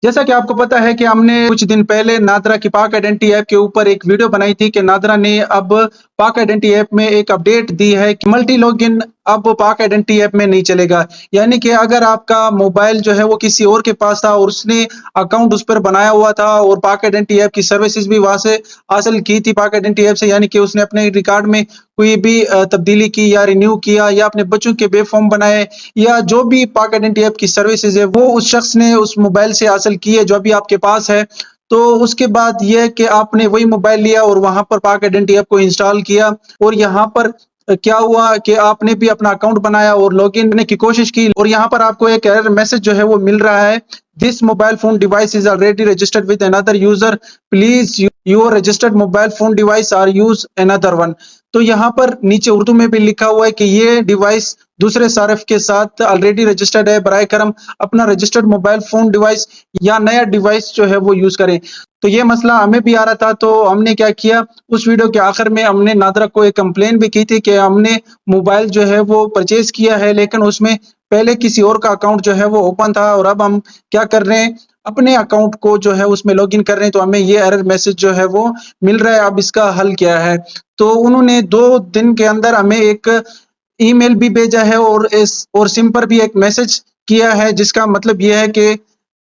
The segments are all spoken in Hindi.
जैसा कि आपको पता है कि हमने कुछ दिन पहले नादरा की पाक आइडेंटिटी ऐप के ऊपर एक वीडियो बनाई थी कि नादरा ने अब पाक आइडेंटिटी ऐप में एक अपडेट दी है कि मल्टी लॉगिन अब पाक आइडेंटिटी ऐप में नहीं चलेगा। यानी कि अगर आपका मोबाइल जो है वो किसी और के पास था और उसने अकाउंट उस पर बनाया हुआ था और पाक आइडेंटिटी ऐप की सर्विसेज भी वहां से हासिल की थी पाक आइडेंटिटी ऐप से, यानी कि उसने अपने रिकॉर्ड में कोई भी तब्दीली की या रिन्यू किया या अपने बच्चों के वेब फॉर्म बनाए या जो भी पाक आइडेंटिटी ऐप की सर्विसेज है वो उस शख्स ने उस मोबाइल से हासिल की है जो अभी आपके पास है। तो उसके बाद ये है कि आपने वही मोबाइल लिया और वहां पर पाक आइडेंटिटी ऐप को इंस्टॉल किया और यहाँ पर क्या हुआ कि आपने भी अपना अकाउंट बनाया और लॉगिन करने की कोशिश की और यहाँ पर आपको एक एरर मैसेज जो है वो मिल रहा है, this mobile phone device is already registered with another user, please your registered mobile phone device or use another one. तो यहाँ पर नीचे उर्दू में भी लिखा हुआ है कि ये डिवाइस दूसरे सारिफ के साथ ऑलरेडी रजिस्टर्ड है, बराए करम अपना रजिस्टर्ड मोबाइल फोन डिवाइस या नया डिवाइस जो है वो यूज करें। तो ये मसला हमें भी आ रहा था, तो हमने क्या किया, उस वीडियो के आखिर में हमने नादरा को एक कंप्लेन भी की थी कि हमने मोबाइल जो है वो परचेज किया है लेकिन उसमें पहले किसी और का अकाउंट जो है वो ओपन था और अब हम क्या कर रहे हैं, अपने अकाउंट को जो है उसमें लॉगिन कर रहे हैं तो हमें ये एरर मैसेज जो है वो मिल रहा है। अब इसका हल क्या है, तो उन्होंने 2 दिन के अंदर हमें एक ईमेल भी भेजा है और सिम पर भी एक मैसेज किया है जिसका मतलब यह है कि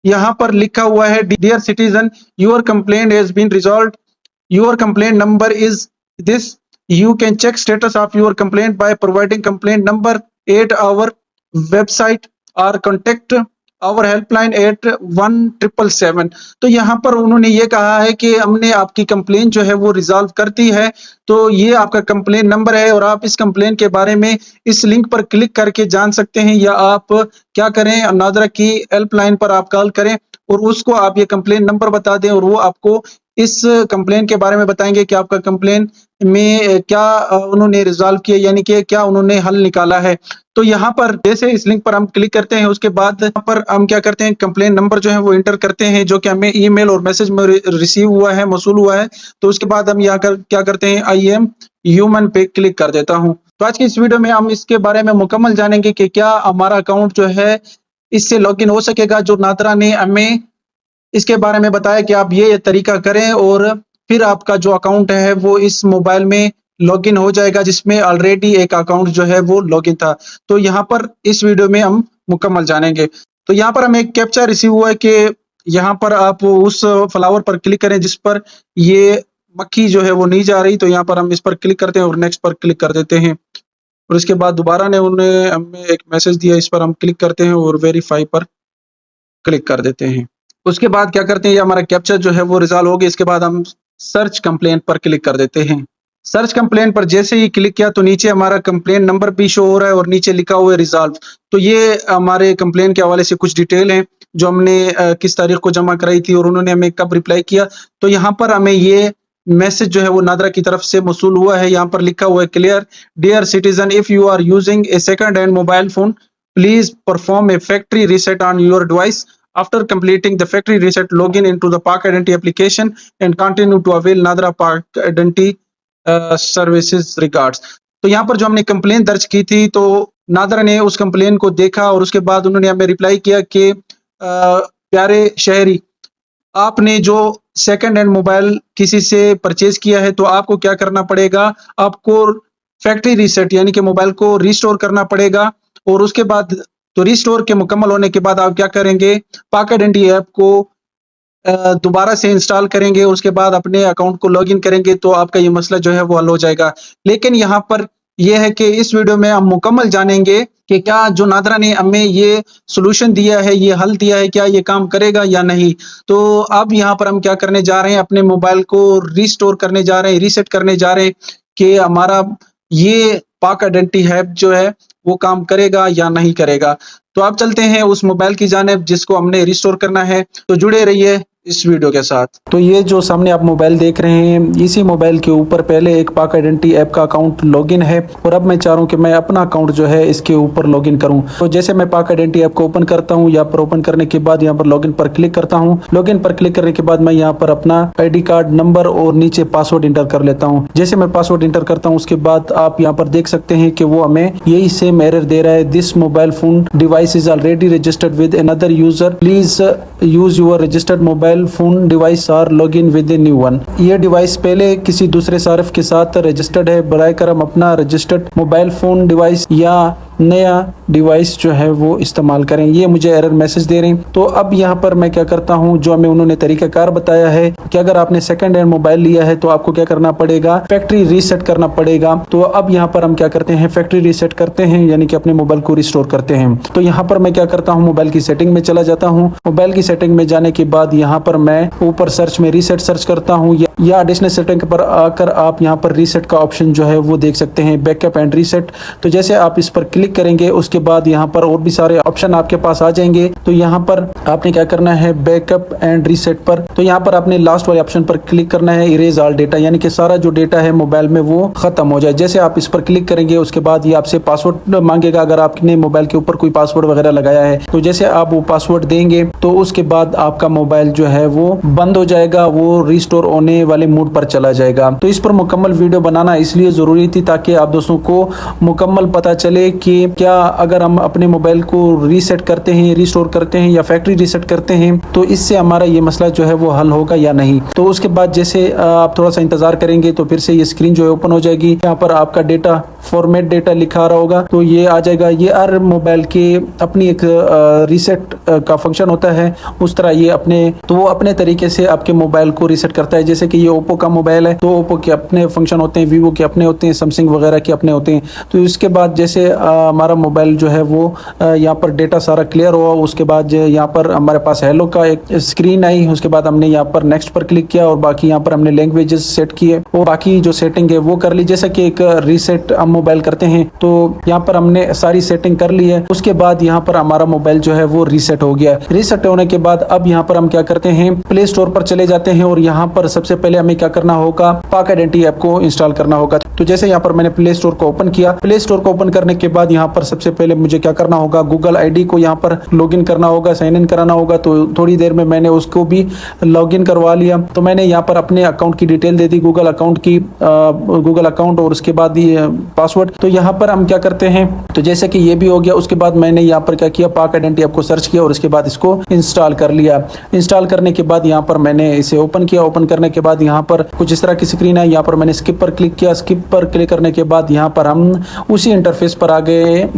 यहाँ पर लिखा हुआ है, dear citizen your complaint has been resolved, your complaint number is this, you can check status of your complaint by providing complaint number at our website or contact our helpline at 1777। तो यहाँ पर उन्होंने ये कहा है कि हमने आपकी कंप्लेन जो है वो रिजॉल्व कर दी है, तो ये आपका कंप्लेन नंबर है और आप इस कंप्लेन के बारे में इस लिंक पर क्लिक करके जान सकते हैं या आप क्या करें, नादरा की हेल्पलाइन पर आप कॉल करें और उसको आप ये कंप्लेन नंबर बता दें और वो आपको इस कंप्लेन के बारे में बताएंगे कि आपका कंप्लेन में क्या उन्होंने रिजॉल्व किया, यानी कि क्या उन्होंने हल निकाला है। तो यहाँ पर जैसे इस लिंक पर हम क्लिक करते हैं उसके बाद यहाँ पर हम क्या करते हैं, कंप्लेन नंबर जो है वो इंटर करते हैं जो कि हमें ईमेल और मैसेज में रिसीव हुआ है, मौसूल हुआ है। तो उसके बाद हम यहाँ कर क्या करते हैं, आई एम ह्यूमन पे क्लिक कर देता हूँ। तो आज की इस वीडियो में हम इसके बारे में मुकम्मल जानेंगे कि क्या हमारा अकाउंट जो है इससे लॉगिन हो सकेगा। जो नादरा ने हमें इसके बारे में बताया कि आप ये तरीका करें और फिर आपका जो अकाउंट है वो इस मोबाइल में लॉगिन हो जाएगा जिसमें ऑलरेडी एक अकाउंट जो है वो लॉगिन था। तो यहाँ पर इस वीडियो में हम मुकम्मल जानेंगे। तो यहाँ पर हमें एक कैप्चा रिसीव हुआ है कि यहाँ पर आप उस फ्लावर पर क्लिक करें जिस पर ये मक्खी जो है वो नहीं जा रही। तो यहाँ पर हम इस पर क्लिक करते हैं और नेक्स्ट पर क्लिक कर देते हैं और इसके बाद दोबारा ने उन्हें हमें एक मैसेज दिया, इस पर हम क्लिक करते हैं और वेरीफाई पर क्लिक कर देते हैं। उसके बाद क्या करते हैं, ये हमारा कैप्चर जो है वो रिजॉल्व हो गया। इसके बाद हम सर्च कंप्लेंट पर क्लिक कर देते हैं। सर्च कंप्लेंट पर जैसे ही क्लिक किया तो नीचे हमारा कंप्लेंट नंबर भी शो हो रहा है और नीचे लिखा हुआ है रिजॉल्व। तो ये हमारे कंप्लेंट के हवाले से कुछ डिटेल हैं जो हमने किस तारीख को जमा कराई थी और उन्होंने हमें कब रिप्लाई किया। तो यहाँ पर हमें ये मैसेज जो है वो नादरा की तरफ से मौसूल हुआ है। यहाँ पर लिखा हुआ है, clear dear citizen, if you are using a second hand mobile phone please perform a factory reset on your device. After completing the factory reset, login into the Park Identity application and continue to avail Nadra Park Identity services regards. तो यहाँ पर जो हमने कंप्लेन दर्ज की थी तो नादरा ने उस कंप्लेन को देखा और उसके बाद उन्होंने हमें रिप्लाई किया कि प्यारे शहरी, आपने जो सेकंड हैंड मोबाइल किसी से परचेज किया है तो आपको क्या करना पड़ेगा, आपको फैक्ट्री रीसेट यानी कि मोबाइल को रिस्टोर करना पड़ेगा और उसके बाद तो रिस्टोर के मुकम्मल होने के बाद आप क्या करेंगे, पाक आइडेंटिटी ऐप को दोबारा से इंस्टॉल करेंगे और उसके बाद अपने अकाउंट को लॉगिन करेंगे तो आपका ये मसला जो है वो हल हो जाएगा। लेकिन यहाँ पर यह है कि इस वीडियो में हम मुकम्मल जानेंगे कि क्या जो नादरा ने हमें ये सोल्यूशन दिया है, ये हल दिया है, क्या ये काम करेगा या नहीं। तो अब यहाँ पर हम क्या करने जा रहे हैं, अपने मोबाइल को रिस्टोर करने जा रहे हैं, रीसेट करने जा रहे हैं कि हमारा ये पाक आइडेंटिटी ऐप जो है वो काम करेगा या नहीं करेगा। तो आप चलते हैं उस मोबाइल की जानिब जिसको हमने रिस्टोर करना है। तो जुड़े रहिए इस वीडियो के साथ। तो ये जो सामने आप मोबाइल देख रहे हैं, इसी मोबाइल के ऊपर पहले एक पाक आइडेंटिटी ऐप का अकाउंट लॉगिन है और अब मैं चाह रहा हूँ कि मैं अपना अकाउंट जो है इसके ऊपर लॉगिन करूँ। तो जैसे मैं पाक आइडेंटिटी ऐप को ओपन करता हूँ, यहाँ पर ओपन करने के बाद यहाँ पर लॉगिन पर क्लिक करता हूँ। लॉगिन पर क्लिक करने के बाद मैं यहाँ पर अपना ID कार्ड नंबर और नीचे पासवर्ड इंटर कर लेता हूँ। जैसे मैं पासवर्ड इंटर करता हूँ उसके बाद आप यहाँ पर देख सकते हैं कि वो हमें यही सेम एरर दे रहा है, this mobile phone device is already registered with another user, please use your registered mobile phone device और log in with a new one. ये डिवाइस पहले किसी दूसरे सारिफ के साथ रजिस्टर्ड है, बराए करम अपना रजिस्टर्ड मोबाइल फोन डिवाइस या नया डिवाइस जो है वो इस्तेमाल करें। ये मुझे एरर मैसेज दे रहे हैं। तो अब यहाँ पर मैं क्या करता हूँ, जो हमें उन्होंने तरीकाकार बताया है कि अगर आपने सेकंड हैंड मोबाइल लिया है तो आपको क्या करना पड़ेगा, फैक्ट्री रीसेट करना पड़ेगा। तो अब यहाँ पर हम क्या करते हैं, फैक्ट्री रीसेट करते हैं, यानी कि अपने मोबाइल को रिस्टोर करते हैं। तो यहाँ पर मैं क्या करता हूँ, मोबाइल की सेटिंग में चला जाता हूँ। मोबाइल की सेटिंग में जाने के बाद यहाँ पर मैं ऊपर सर्च में रीसेट सर्च करता हूँ, या एडिशनल सेटिंग पर आकर आप यहाँ पर रीसेट का ऑप्शन जो है वो देख सकते हैं, बैकअप एंड रीसेट। तो जैसे आप इस पर क्लिक करेंगे उसके बाद यहाँ पर और भी सारे ऑप्शन आपके पास आ जाएंगे। तो यहाँ पर आपने क्या करना है, बैकअप एंड रीसेट पर, तो यहाँ पर आपने लास्ट वाले ऑप्शन पर क्लिक करना है, इरेज ऑल डेटा, यानी कि सारा जो डेटा है मोबाइल में वो खत्म हो जाए। जैसे आप इस पर क्लिक करेंगे उसके बाद ये आपसे पासवर्ड मांगेगा। अगर आपने मोबाइल के ऊपर कोई पासवर्ड वगैरह लगाया है तो जैसे आप वो पासवर्ड देंगे तो उसके बाद आपका मोबाइल जो है वो बंद हो जाएगा, वो रिस्टोर होने वाले मोड पर चला जाएगा। तो इस पर मुकम्मल वीडियो बनाना इसलिए जरूरी थी ताकि आप दोस्तों को मुकम्मल पता चले कि क्या अगर हम अपने मोबाइल को रीसेट करते हैं, रिस्टोर करते हैं या फैक्ट्री रीसेट करते हैं तो इससे हमारा ये मसला जो है वो हल होगा या नहीं। तो उसके बाद जैसे आप थोड़ा सा इंतजार करेंगे तो फिर से ये स्क्रीन जो है ओपन हो जाएगी। यहाँ पर आपका डेटा फॉर्मेट डेटा लिखा आ रहा होगा तो ये आ जाएगा। ये हर मोबाइल के अपनी एक रीसेट का फंक्शन होता है, उस तरह ये अपने तो वो अपने तरीके से आपके मोबाइल को रीसेट करता है। जैसे कि ये ओप्पो का मोबाइल है तो ओप्पो के अपने फंक्शन होते हैं, वीवो के अपने होते हैं, सैमसंग वगैरह के अपने होते हैं। तो इसके बाद जैसे हमारा मोबाइल जो है वो यहाँ पर डेटा सारा क्लियर हुआ, उसके बाद यहाँ पर हमारे पास हेलो का एक स्क्रीन आई। उसके बाद हमने यहाँ पर नेक्स्ट पर क्लिक किया और बाकी यहाँ पर हमने लैंग्वेजेस सेट किए और बाकी जो सेटिंग है वो कर ली। जैसा कि एक रीसेट हम मोबाइल करते हैं तो यहाँ पर हमने सारी सेटिंग कर ली है। उसके बाद यहाँ पर हमारा मोबाइल जो है वो रीसेट हो गया। रीसेट होने के बाद अब यहाँ पर हम क्या करते हैं, प्ले स्टोर पर चले जाते हैं और यहाँ पर सबसे पहले हमें क्या करना होगा, पाक आइडेंटिटी ऐप को इंस्टॉल करना होगा। तो जैसे यहाँ पर मैंने प्ले स्टोर को ओपन किया, प्ले स्टोर को ओपन करने के बाद यहाँ पर सबसे पहले मुझे क्या करना होगा, गूगल आईडी को यहाँ पर लॉगिन करना होगा, साइन इन कराना होगा। तो थोड़ी देर में मैंने उसको भी लॉगिन करवा लिया। तो मैंने यहाँ पर अपने अकाउंट की डिटेल दे दी, गूगल अकाउंट की, गूगल अकाउंट और उसके बाद ये पासवर्ड। तो यहाँ पर हम क्या करते हैं, तो जैसे कि ये भी हो गया, उसके बाद मैंने यहाँ पर क्या किया, पाक आइडेंटिटी ऐप को सर्च किया और उसके बाद इसको इंस्टॉल कर लिया। इंस्टॉल करने के बाद यहाँ पर मैंने इसे ओपन किया। ओपन करने के बाद यहाँ पर कुछ इस तरह की स्क्रीन है। यहाँ पर मैंने स्किप पर क्लिक किया। स्किप पर क्लिक करने के बाद यहाँ पर हम उसी इंटरफेस पर आ गए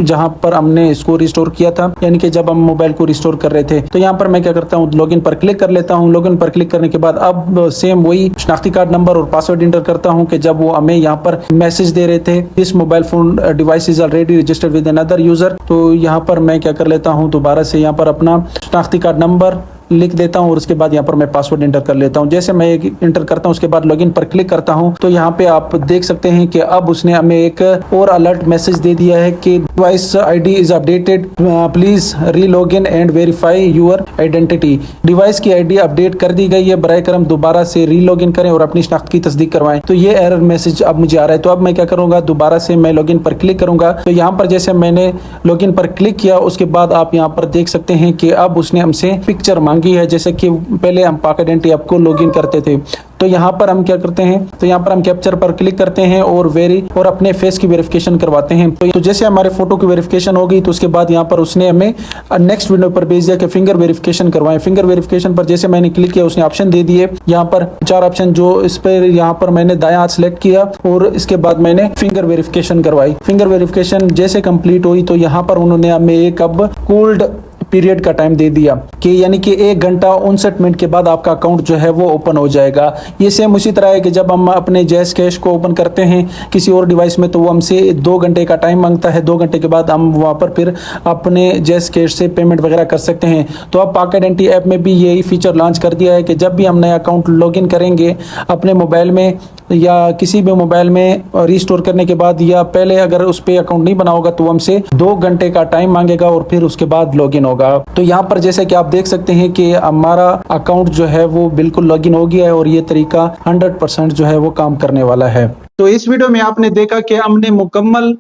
जहाँ पर हमने इसको रिस्टोर किया था, यानी कि जब हम मोबाइल को रिस्टोर कर रहे थे। तो यहाँ पर मैं क्या करता हूँ, लॉगिन पर क्लिक कर लेता हूँ। लॉगिन पर क्लिक करने के बाद अब सेम वही शनाख्ती कार्ड नंबर और पासवर्ड इंटर करता हूँ कि जब वो हमें यहाँ पर मैसेज दे रहे थे, this mobile phone device is already registered with another user. तो यहाँ पर मैं क्या कर लेता हूँ, दोबारा से यहाँ पर अपना शनाख्ती कार्ड नंबर लिख देता हूं और उसके बाद यहाँ पर मैं पासवर्ड इंटर कर लेता हूं। जैसे मैं इंटर करता हूं उसके बाद लॉगिन पर क्लिक करता हूं तो यहाँ पे आप देख सकते हैं कि अब उसने हमें एक और अलर्ट मैसेज दे दिया है कि device ID is updated, please re login and verify your identity. Device की आईडी अपडेट कर दी गई है, बराए करम दोबारा से री लॉगिन करें और अपनी शनाख्त की तस्दीक करवाएं। तो ये एरर मैसेज अब मुझे आ रहा है। तो अब मैं क्या करूंगा, दोबारा से मैं लॉगिन पर क्लिक करूंगा। तो यहाँ पर जैसे मैंने लॉगिन पर क्लिक किया उसके बाद आप यहाँ पर देख सकते हैं कि अब उसने हमसे पिक्चर मांगी है, जैसे कि पहले हम पाक आइडेंटिटी ऐप को लॉगिन करते थे। तो यहाँ पर हम क्या करते हैं, तो यहाँ पर हम कैप्चर पर क्लिक करते हैं और अपने फेस की वेरिफिकेशन करवाते हैं। तो जैसे हमारे फोटो की वेरिफिकेशन हो गई तो उसके बाद यहाँ पर उसने हमें नेक्स्ट विंडो पर भेज दिया कि फिंगर वेरिफिकेशन करवाएं। फिंगर वेरिफिकेशन पर जैसे मैंने क्लिक किया उसने ऑप्शन दे दिए, यहाँ पर 4 ऑप्शन, जो इस पर यहाँ पर मैंने दायां हाथ सेलेक्ट किया और इसके बाद मैंने फिंगर वेरिफिकेशन करवाई। फिंगर वेरिफिकेशन जैसे कंप्लीट हुई तो यहाँ पर उन्होंने हमें एक अब कोल्ड पीरियड का टाइम दे दिया कि यानी कि 1 घंटा 59 मिनट के बाद आपका अकाउंट जो है वो ओपन हो जाएगा। ये सेम उसी तरह है कि जब हम अपने जैस कैश को ओपन करते हैं किसी और डिवाइस में तो वो हमसे 2 घंटे का टाइम मांगता है। 2 घंटे के बाद हम वहाँ पर फिर अपने जैस कैश से पेमेंट वगैरह कर सकते हैं। तो अब पाक आइडेंटिटी ऐप में भी यही फीचर लॉन्च कर दिया है कि जब भी हम नया अकाउंट लॉगिन करेंगे अपने मोबाइल में या किसी भी मोबाइल में रिस्टोर करने के बाद या पहले अगर उस पर अकाउंट नहीं बना होगा तो हमसे 2 घंटे का टाइम मांगेगा और फिर उसके बाद लॉगिन होगा। तो यहाँ पर जैसे कि आप देख सकते हैं कि हमारा अकाउंट जो है वो बिल्कुल लॉगिन हो गया है और ये तरीका 100% जो है वो काम करने वाला है। तो इस वीडियो में आपने देखा कि हमने मुकम्मल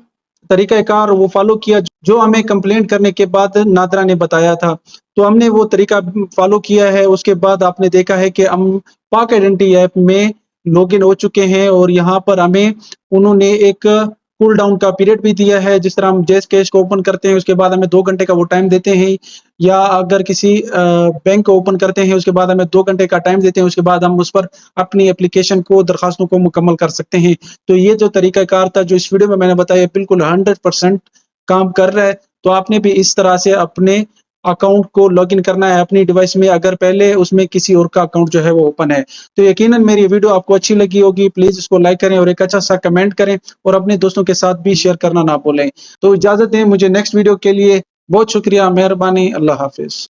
तरीकाकार वो फॉलो किया जो हमें कंप्लेंट करने के बाद नादरा ने बताया था। तो हमने वो तरीका फॉलो किया है। उसके बाद आपने देखा है कि हम पाक आइडेंटिटी ऐप में लॉगिन हो चुके हैं और यहाँ पर हमें उन्होंने एक कूल डाउन का पीरियड भी दिया है। जिस तरह हम जैज़ कैश को ओपन करते हैं उसके बाद हमें 2 घंटे का वो टाइम देते हैं, या अगर किसी बैंक को ओपन करते हैं उसके बाद हमें 2 घंटे का टाइम देते हैं, उसके बाद हम उस पर अपनी एप्लीकेशन को, दरखास्तों को मुकम्मल कर सकते हैं। तो ये जो तरीक़ाकार था जो इस वीडियो में मैंने बताया बिल्कुल 100% काम कर रहा है। तो आपने भी इस तरह से अपने अकाउंट को लॉगिन करना है अपनी डिवाइस में, अगर पहले उसमें किसी और का अकाउंट जो है वो ओपन है। तो यकीनन मेरी वीडियो आपको अच्छी लगी होगी, प्लीज़ इसको लाइक करें और एक अच्छा-सा कमेंट करें और अपने दोस्तों के साथ भी शेयर करना ना भूलें। तो इजाज़त दें मुझे नेक्स्ट वीडियो के लिए। बहुत शुक्रिया, मेहरबानी, अल्लाह हाफ़िज़।